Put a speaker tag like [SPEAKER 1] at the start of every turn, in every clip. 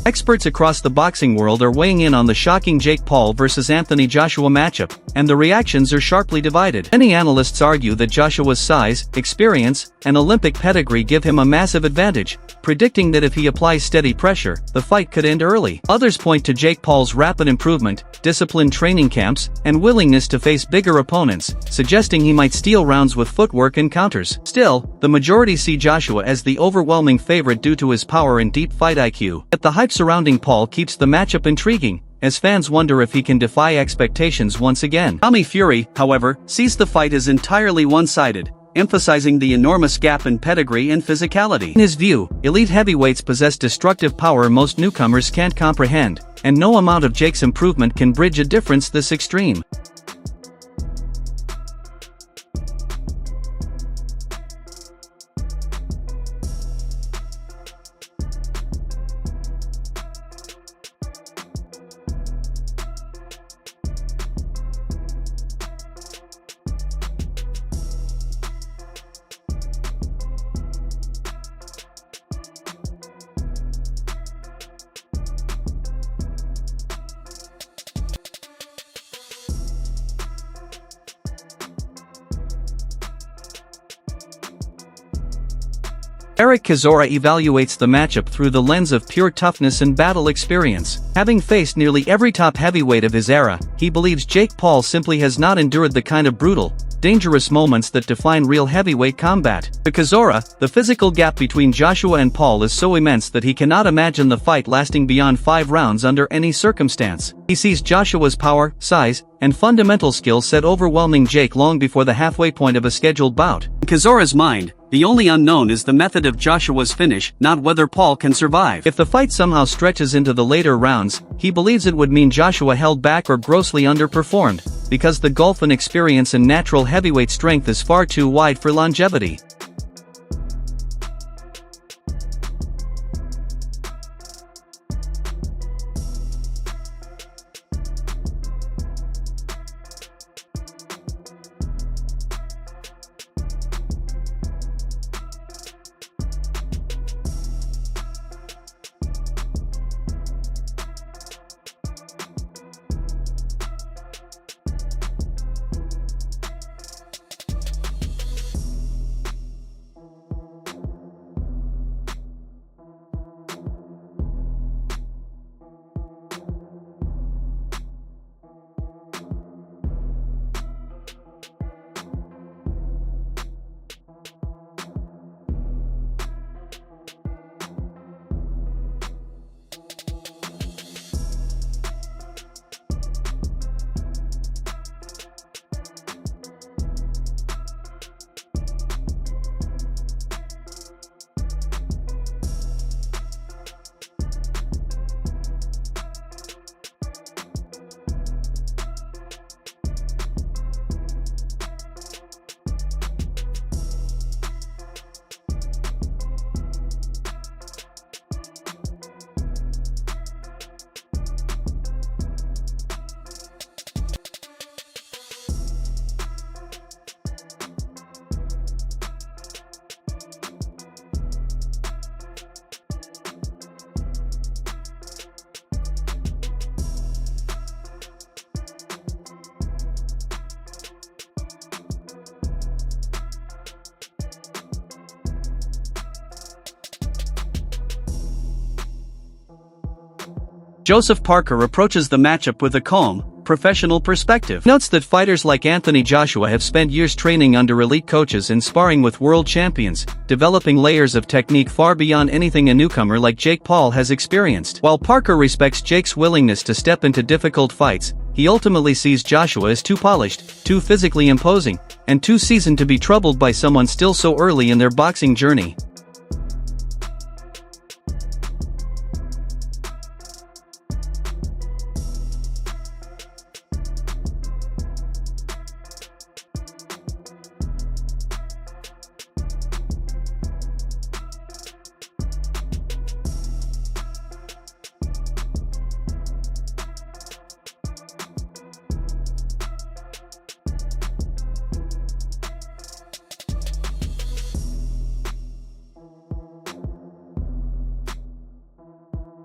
[SPEAKER 1] Experts across the boxing world are weighing in on the shocking Jake Paul vs Anthony Joshua matchup, and the reactions are sharply divided. Many analysts argue that Joshua's size, experience, and Olympic pedigree give him a massive advantage, predicting that if he applies steady pressure, the fight could end early. Others point to Jake Paul's rapid improvement, disciplined training camps, and willingness to face bigger opponents, suggesting he might steal rounds with footwork and counters. Still, the majority see Joshua as the overwhelming favorite due to his power and deep fight IQ. Yet the hype surrounding Paul keeps the matchup intriguing, as fans wonder if he can defy expectations once again. Tommy Fury, however, sees the fight as entirely one-sided, emphasizing the enormous gap in pedigree and physicality. In his view, elite heavyweights possess destructive power most newcomers can't comprehend, and no amount of Jake's improvement can bridge a difference this extreme. Eric Chisora evaluates the matchup through the lens of pure toughness and battle experience. Having faced nearly every top heavyweight of his era, he believes Jake Paul simply has not endured the kind of brutal, dangerous moments that define real heavyweight combat. To Chisora, the physical gap between Joshua and Paul is so immense that he cannot imagine the fight lasting beyond 5 rounds under any circumstance. He sees Joshua's power, size, and fundamental skill set overwhelming Jake long before the halfway point of a scheduled bout. In Chisora's mind, the only unknown is the method of Joshua's finish, not whether Paul can survive. If the fight somehow stretches into the later rounds, he believes it would mean Joshua held back or grossly underperformed, because the gulf in experience and natural heavyweight strength is far too wide for longevity. Joseph Parker approaches the matchup with a calm, professional perspective. Notes that fighters like Anthony Joshua have spent years training under elite coaches and sparring with world champions, developing layers of technique far beyond anything a newcomer like Jake Paul has experienced. While Parker respects Jake's willingness to step into difficult fights, he ultimately sees Joshua as too polished, too physically imposing, and too seasoned to be troubled by someone still so early in their boxing journey.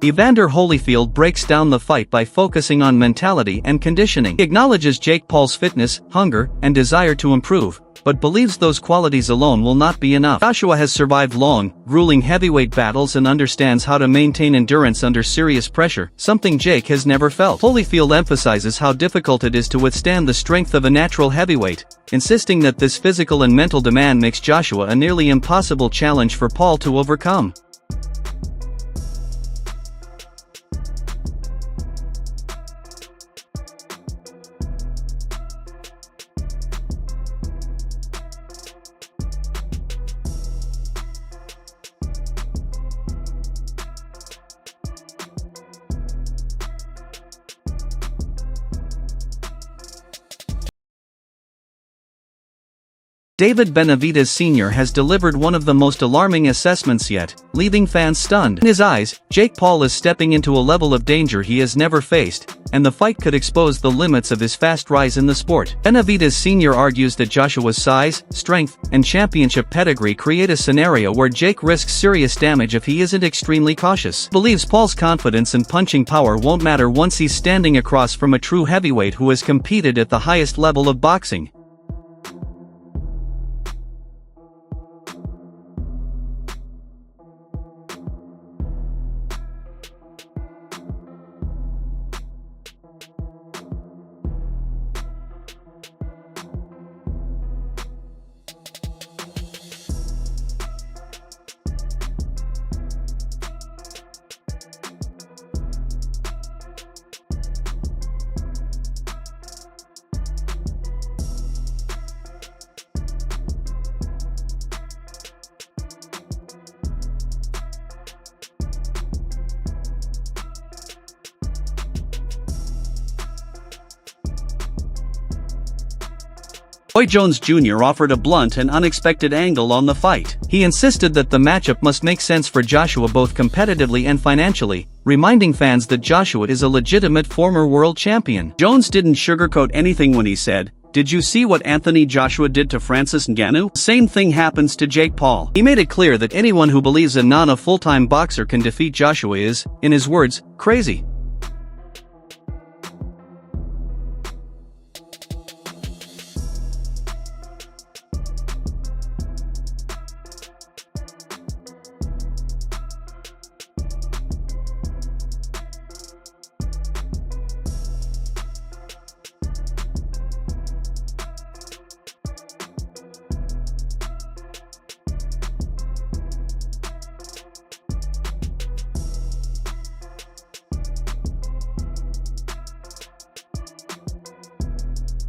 [SPEAKER 1] Evander Holyfield breaks down the fight by focusing on mentality and conditioning. He acknowledges Jake Paul's fitness, hunger, and desire to improve, but believes those qualities alone will not be enough. Joshua has survived long, grueling heavyweight battles and understands how to maintain endurance under serious pressure, something Jake has never felt. Holyfield emphasizes how difficult it is to withstand the strength of a natural heavyweight, insisting that this physical and mental demand makes Joshua a nearly impossible challenge for Paul to overcome. David Benavidez Sr. has delivered one of the most alarming assessments yet, leaving fans stunned. In his eyes, Jake Paul is stepping into a level of danger he has never faced, and the fight could expose the limits of his fast rise in the sport. Benavidez Sr. argues that Joshua's size, strength, and championship pedigree create a scenario where Jake risks serious damage if he isn't extremely cautious. He believes Paul's confidence and punching power won't matter once he's standing across from a true heavyweight who has competed at the highest level of boxing. Roy Jones Jr. offered a blunt and unexpected angle on the fight. He insisted that the matchup must make sense for Joshua both competitively and financially, reminding fans that Joshua is a legitimate former world champion. Jones didn't sugarcoat anything when he said, "Did you see what Anthony Joshua did to Francis Ngannou? Same thing happens to Jake Paul." He made it clear that anyone who believes a non-full-time boxer can defeat Joshua is, in his words, crazy.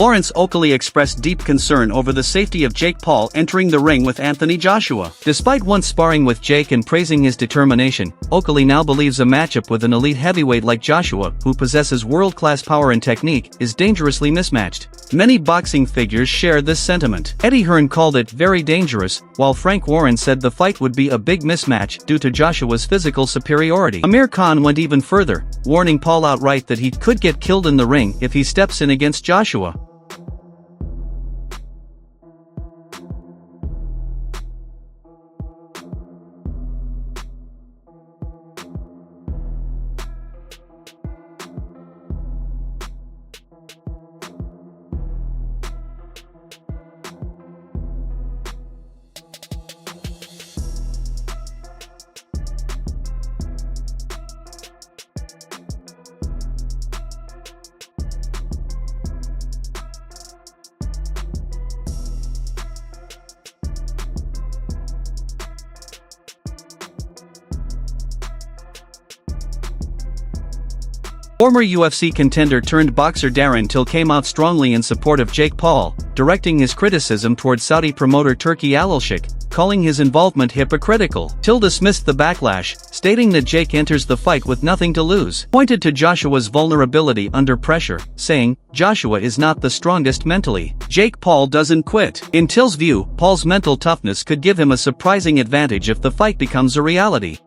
[SPEAKER 1] Lawrence Oakley expressed deep concern over the safety of Jake Paul entering the ring with Anthony Joshua. Despite once sparring with Jake and praising his determination, Oakley now believes a matchup with an elite heavyweight like Joshua, who possesses world-class power and technique, is dangerously mismatched. Many boxing figures share this sentiment. Eddie Hearn called it very dangerous, while Frank Warren said the fight would be a big mismatch due to Joshua's physical superiority. Amir Khan went even further, warning Paul outright that he could get killed in the ring if he steps in against Joshua. Former UFC contender turned boxer Darren Till came out strongly in support of Jake Paul, directing his criticism toward Saudi promoter Turki Al-Sheikh, calling his involvement hypocritical. Till dismissed the backlash, stating that Jake enters the fight with nothing to lose. Pointed to Joshua's vulnerability under pressure, saying, "Joshua is not the strongest mentally. Jake Paul doesn't quit." In Till's view, Paul's mental toughness could give him a surprising advantage if the fight becomes a reality.